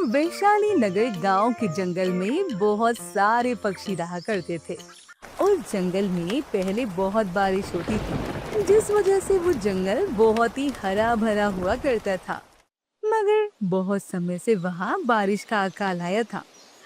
वैशाली नगर गांव के जंगल में बहुत सारे पक्षी रहा करते थे। और जंगल में पहले बहुत बारिश होती थी, जिस वजह से वो जंगल बहुत ही हरा भरा हुआ करता था। मगर बहुत समय से वहाँ बारिश का अकाल आया था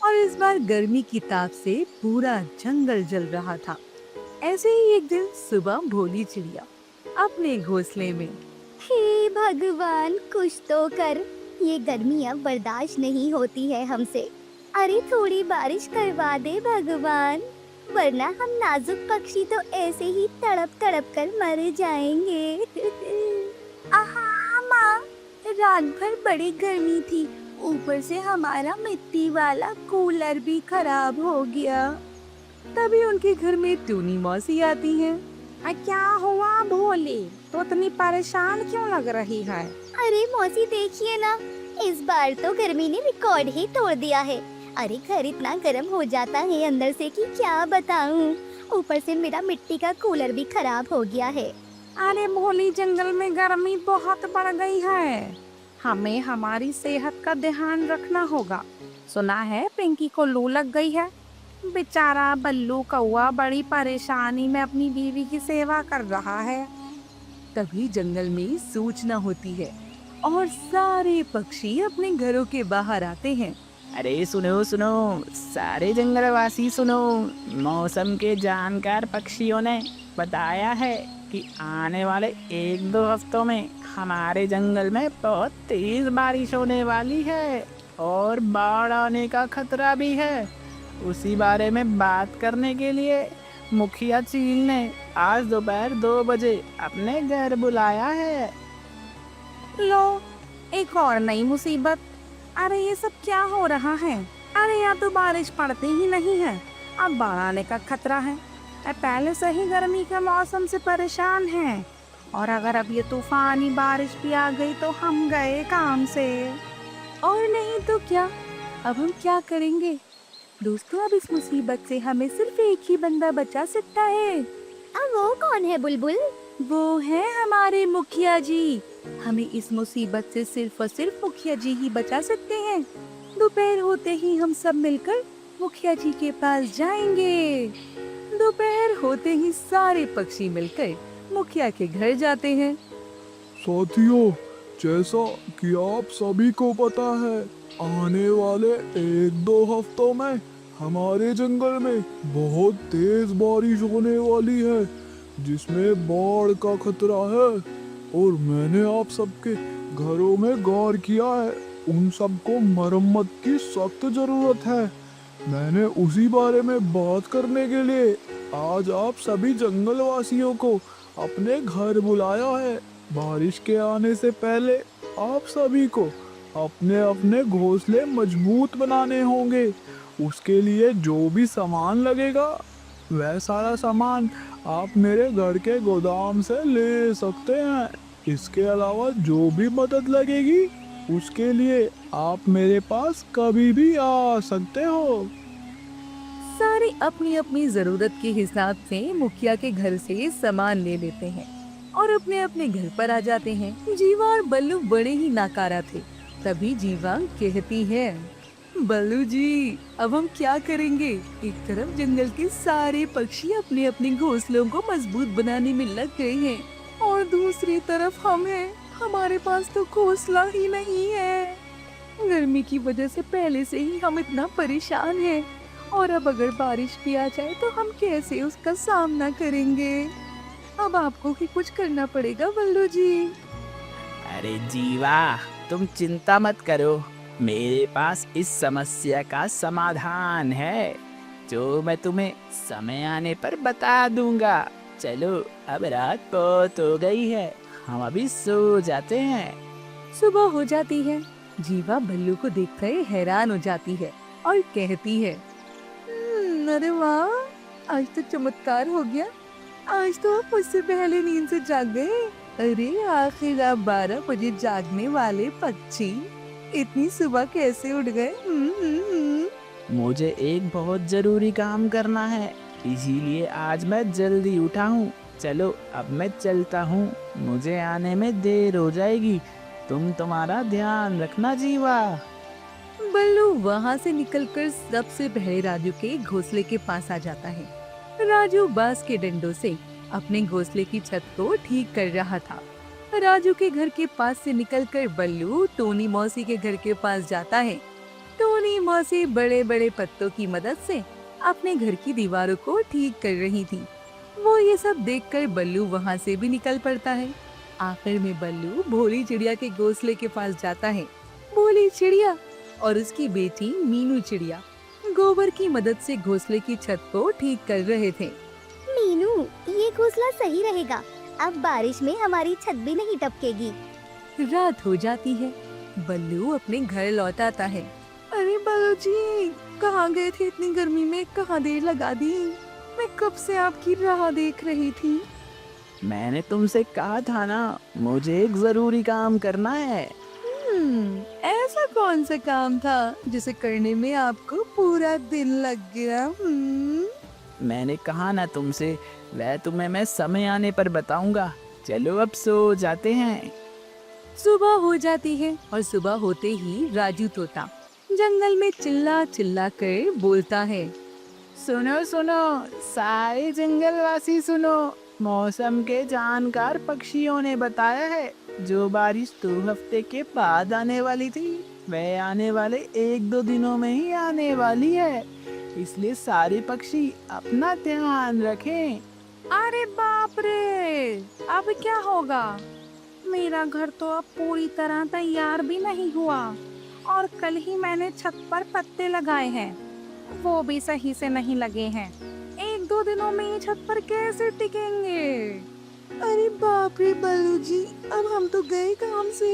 और इस बार गर्मी की ताप से पूरा जंगल जल रहा था। ऐसे ही एक दिन सुबह भोली चिड़िया अपने घोंसले में हे भगवान, कुछ तो कर। ये गर्मी अब बर्दाश्त नहीं होती है हमसे। अरे थोड़ी बारिश करवा दे भगवान, वरना हम नाजुक पक्षी तो ऐसे ही तड़प तड़प कर मर जाएंगे। आहा माँ, रात भर बड़ी गर्मी थी, ऊपर से हमारा मिट्टी वाला कूलर भी खराब हो गया। तभी उनके घर में टूनी मौसी आती है। क्या हुआ भोली, तो इतनी परेशान क्यों लग रही है? अरे मौसी देखिए ना, इस बार तो गर्मी ने रिकॉर्ड ही तोड़ दिया है। अरे घर इतना गर्म हो जाता है अंदर से कि क्या बताऊं। ऊपर से मेरा मिट्टी का कूलर भी खराब हो गया है। अरे भोली, जंगल में गर्मी बहुत बढ़ गई है, हमें हमारी सेहत का ध्यान रखना होगा। सुना है पिंकी को लू लग गई है। बेचारा बल्लू कौआ बड़ी परेशानी में अपनी बीवी की सेवा कर रहा है। तभी जंगल में सूचना होती है और सारे पक्षी अपने घरों के बाहर आते हैं। अरे सुनो सुनो, सारे जंगलवासी सुनो। मौसम के जानकार पक्षियों ने बताया है कि आने वाले 1-2 हफ्तों में हमारे जंगल में बहुत तेज बारिश होने वाली है और बाढ़ आने का खतरा भी है। उसी बारे में बात करने के लिए मुखिया चील ने आज दोपहर 2 बजे अपने घर बुलाया है। लो, एक और नई मुसीबत। अरे ये सब क्या हो रहा है? अरे यहाँ तो बारिश पड़ती ही नहीं है, अब बाढ़ आने का खतरा है। पहले से ही गर्मी के मौसम से परेशान हैं, और अगर अब ये तूफानी बारिश भी आ गई तो हम गए काम से। और नहीं तो क्या, अब हम क्या करेंगे दोस्तों? अब इस मुसीबत से हमें सिर्फ एक ही बंदा बचा सकता है। अब वो कौन है बुलबुल? वो है हमारे मुखिया जी। हमें इस मुसीबत से सिर्फ और सिर्फ मुखिया जी ही बचा सकते हैं। दोपहर होते ही हम सब मिलकर मुखिया जी के पास जाएंगे। दोपहर होते ही सारे पक्षी मिलकर मुखिया के घर जाते हैं। साथियों, जैसा कि आप सभी को पता है, आने वाले 1-2 हफ्तों में हमारे जंगल में बहुत तेज बारिश होने वाली है, जिसमें बाढ़ का खतरा है। और मैंने आप सबके घरों में गौर किया है, उन सबको मरम्मत की सख्त जरूरत है। मैंने उसी बारे में बात करने के लिए आज आप सभी जंगलवासियों को अपने घर बुलाया है। बारिश के आने से पहले आप सभी को अपने अपने घोंसले मजबूत बनाने होंगे। उसके लिए जो भी सामान लगेगा, वह सारा सामान आप मेरे घर के गोदाम से ले सकते हैं। इसके अलावा जो भी मदद लगेगी, उसके लिए आप मेरे पास कभी भी आ सकते हो। सारे अपनी अपनी जरूरत के हिसाब से मुखिया के घर से सामान ले लेते हैं और अपने अपने घर पर आ जाते हैं। जीवा और बल्लू बड़े ही नाकारा थे। तभी जीवा कहती है, बल्लू जी, अब हम क्या करेंगे? एक तरफ जंगल के सारे पक्षी अपने अपने घोंसलों को मजबूत बनाने में लग गए हैं और दूसरी तरफ हम हैं, हमारे पास तो घोंसला ही नहीं है। गर्मी की वजह से पहले से ही हम इतना परेशान हैं और अब अगर बारिश भी आ जाए तो हम कैसे उसका सामना करेंगे? अब आपको ही कुछ करना पड़ेगा बल्लू जी। अरे जीवा, तुम चिंता मत करो, मेरे पास इस समस्या का समाधान है, जो मैं तुम्हें समय आने पर बता दूंगा। चलो, अब रात बहुत हो गई है, हम अभी सो जाते हैं। सुबह हो जाती है। जीवा बल्लू को देखकर हैरान हो जाती है और कहती है, अरे वाह, आज तो चमत्कार हो गया। आज तो आप मुझसे पहले नींद से जाग गए। अरे आखिर आप 12 बजे जागने वाले पक्षी इतनी सुबह कैसे उठ गए? मुझे एक बहुत जरूरी काम करना है, इसीलिए आज मैं जल्दी उठा हूँ। चलो, अब मैं चलता हूँ, मुझे आने में देर हो जाएगी। तुम तुम्हारा ध्यान रखना जीवा। बल्लू वहाँ से निकलकर सबसे पहले राजू के घोंसले के पास आ जाता है। राजू बांस के डंडों से अपने घोंसले की छत को ठीक कर रहा था। राजू के घर के पास से निकलकर बल्लू टोनी मौसी के घर के पास जाता है। टोनी मौसी बड़े बड़े पत्तों की मदद से अपने घर की दीवारों को ठीक कर रही थी। वो ये सब देखकर बल्लू वहाँ से भी निकल पड़ता है। आखिर में बल्लू भोली चिड़िया के घोंसले के पास जाता है। भोली चिड़िया और उसकी बेटी मीनू चिड़िया गोबर की मदद से घोंसले की छत को ठीक कर रहे थे। मीनू, ये घोंसला सही रहेगा। अब बारिश में हमारी छत भी नहीं टपकेगी। रात हो जाती है। बल्लू अपने घर लौट आता है। अरे बल्लू जी, कहाँ गए थे इतनी गर्मी में? कहाँ देर लगा दी? मैं कब से आपकी राह देख रही थी। मैंने तुमसे कहा था ना, मुझे एक जरूरी काम करना है। ऐसा कौन सा काम था जिसे करने में आपको पूरा दिन लग गया? मैंने कहा ना तुमसे, वह तुम्हें मैं समय आने पर बताऊंगा। चलो अब सो जाते हैं। सुबह हो जाती है और सुबह होते ही राजू तोता जंगल में चिल्ला चिल्ला कर बोलता है। सुनो सुनो सारे जंगलवासी सुनो, मौसम के जानकार पक्षियों ने बताया है जो बारिश 2 हफ्ते के बाद आने वाली थी वह आने वाले 1-2 दिनों में ही आने वाली है। इसलिए सारे पक्षी अपना ध्यान रखें। अरे बाप रे, अब क्या होगा? मेरा घर तो अब पूरी तरह तैयार भी नहीं हुआ और कल ही मैंने छत पर पत्ते लगाए हैं, वो भी सही से नहीं लगे हैं। 1-2 दिनों में ये छत पर कैसे टिकेंगे? अरे बाप रे बल्लू जी, अब हम तो गए काम से।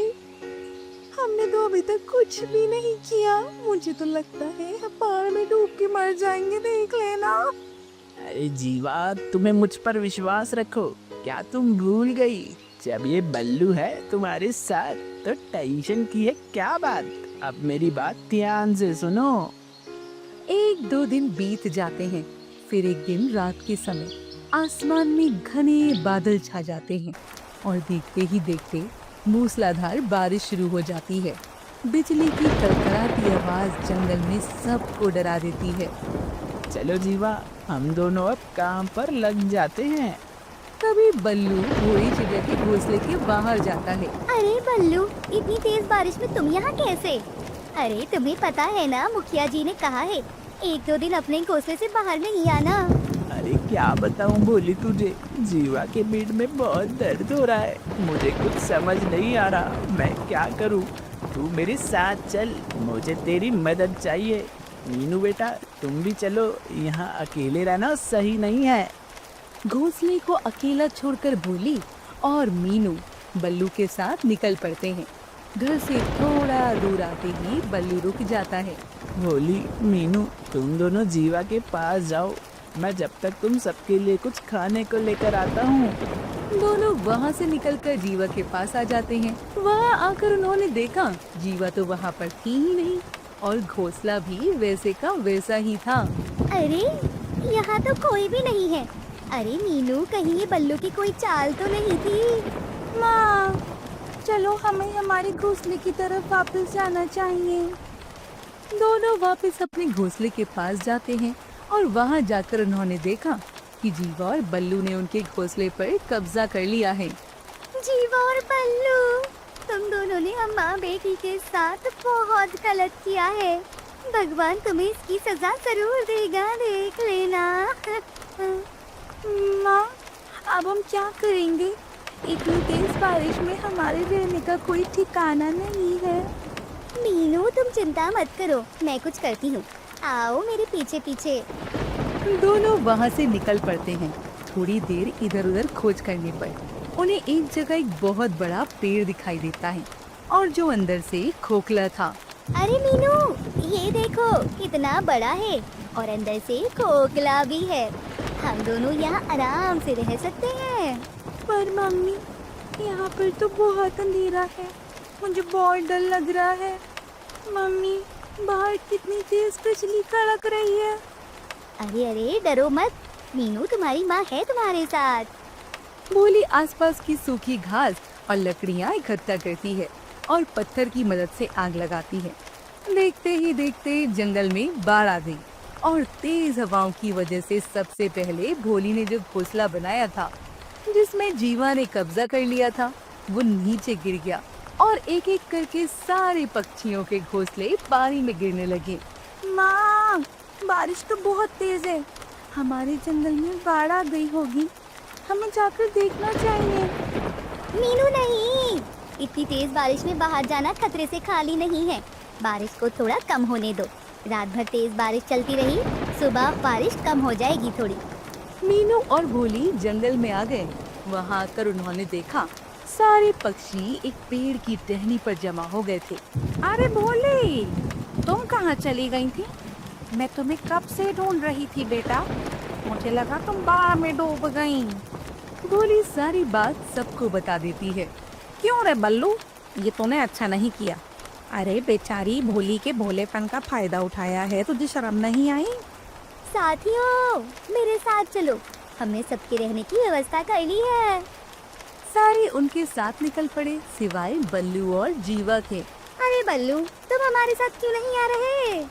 हमने तो अभी तक कुछ भी नहीं किया। मुझे तो लगता है हम पहाड़ में डूब के मर जाएंगे, देख लेना। अरे जीवा, तुम्हें मुझ पर विश्वास रखो। क्या तुम भूल गई, जब ये बल्लू है तुम्हारे साथ तो टेंशन की है क्या बात? अब मेरी बात ध्यान से सुनो। 1-2 दिन बीत जाते हैं। फिर एक दिन रात के समय आसमान में घने बादल छा जाते हैं और देखते ही देखते मूसलाधार बारिश शुरू हो जाती है। बिजली की कड़कड़ाती आवाज जंगल में सबको डरा देती है। चलो जीवा, हम दोनों अब काम पर लग जाते हैं। तभी बल्लू भोली चिड़िया के घोंसले के बाहर जाता है। अरे बल्लू, इतनी तेज बारिश में तुम यहाँ कैसे? अरे तुम्हें पता है ना, मुखिया जी ने कहा है 1-2 दिन अपने घोंसले से बाहर नहीं आना। अरे क्या बताऊं भोली तुझे, जीवा के पेट में बहुत दर्द हो रहा है। मुझे कुछ समझ नहीं आ रहा, मैं क्या करूं? तू मेरे साथ चल, मुझे तेरी मदद चाहिए। मीनू बेटा, तुम भी चलो, यहाँ अकेले रहना सही नहीं है। घोंसले को अकेला छोड़कर भोली और मीनू बल्लू के साथ निकल पड़ते हैं। घर से थोड़ा दूर आते ही बल्लू रुक जाता है। भोली, मीनू, तुम दोनों जीवा के पास जाओ, मैं जब तक तुम सबके लिए कुछ खाने को लेकर आता हूँ। दोनों वहाँ से निकलकर जीवा के पास आ जाते हैं। वहाँ आकर उन्होंने देखा जीवा तो वहाँ पर थी ही नहीं और घोंसला भी वैसे का वैसा ही था। अरे यहाँ तो कोई भी नहीं है। अरे मीनू, कहीं ये बल्लू की कोई चाल तो नहीं थी? माँ, चलो हमें हमारे घोंसले की तरफ वापस जाना चाहिए। दोनों वापस अपने घोंसले के पास जाते हैं और वहाँ जाकर उन्होंने देखा कि जीवा और बल्लू ने उनके घोंसले पर कब्जा कर लिया है। जीवा और बल्लू, तुम दोनों ने हम माँ बेटी के साथ बहुत गलत किया है। भगवान तुम्हें इसकी सजा जरूर देगा, देख लेना। माँ, अब हम क्या करेंगे? इतनी तेज बारिश में हमारे रहने का कोई ठिकाना नहीं है। मीनू, तुम चिंता मत करो, मैं कुछ करती हूँ। आओ मेरे पीछे पीछे। दोनों वहाँ से निकल पड़ते हैं। थोड़ी देर इधर उधर खोज करने पर उन्हें एक जगह एक बहुत बड़ा पेड़ दिखाई देता है और जो अंदर से खोखला था। अरे मीनू, ये देखो कितना बड़ा है और अंदर से खोखला भी है। हम दोनों यहाँ आराम से रह सकते हैं। पर मम्मी, यहाँ पर तो बहुत अंधेरा है, मुझे बहुत डर लग रहा है। मम्मी, बाहर कितनी तेज बिजली कड़क रही है। अरे अरे डरो मत, मीनू तुम्हारी माँ है तुम्हारे साथ। भोली आसपास की सूखी घास और लकड़ियाँ इकट्ठा करती है और पत्थर की मदद से आग लगाती है। देखते ही देखते जंगल में बाढ़ आ गई और तेज हवाओं की वजह से सबसे पहले भोली ने जो घोंसला बनाया था जिसमें जीवा ने कब्जा कर लिया था वो नीचे गिर गया और एक एक करके सारे पक्षियों के घोंसले पानी में गिरने लगे। माँ, बारिश तो बहुत तेज है, हमारे जंगल में बाढ़ आ गई होगी, हमें जाकर देखना चाहिए। मीनू नहीं, इतनी तेज बारिश में बाहर जाना खतरे से खाली नहीं है। बारिश को थोड़ा कम होने दो। रात भर तेज बारिश चलती रही, सुबह बारिश कम हो जाएगी थोड़ी। मीनू और भोली जंगल में आ गए। वहाँ आकर उन्होंने देखा सारे पक्षी एक पेड़ की टहनी पर जमा हो गए थे। अरे भोली, तुम कहाँ चली गई थी? मैं तुम्हें कब से ढूंढ रही थी बेटा, मुझे लगा तुम बाढ़ में डूब गई। भोली सारी बात सबको बता देती है। क्यों रे बल्लू, ये तूने अच्छा नहीं किया। अरे बेचारी भोली के भोलेपन का फायदा उठाया है, तुझे शर्म नहीं आई? साथियों, मेरे साथ चलो, हमने सबके रहने की व्यवस्था कर ली है। सारे उनके साथ निकल पड़े सिवाय बल्लू और जीवा के। अरे बल्लू, तुम हमारे साथ क्यों नहीं आ रहे?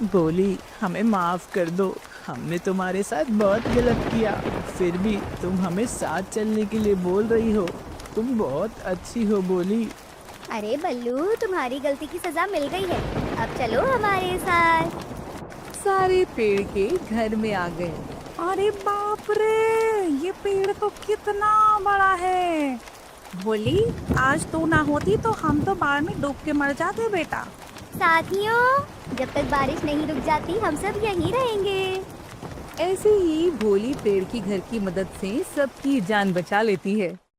बोली, हमें माफ कर दो, हमने तुम्हारे साथ बहुत गलत किया। फिर भी तुम हमें साथ चलने के लिए बोल रही हो, तुम बहुत अच्छी हो बोली। अरे बल्लू, तुम्हारी गलती की सजा मिल गई है, अब चलो हमारे साथ। सारे पेड़ के घर में आ गए। अरे बाप रे, ये पेड़ तो कितना बड़ा है। भोली, आज तू ना होती तो हम तो बाढ़ में डूब के मर जाते बेटा। साथियों, जब तक बारिश नहीं रुक जाती हम सब यहीं रहेंगे। ऐसे ही भोली पेड़ की घर की मदद से सबकी जान बचा लेती है।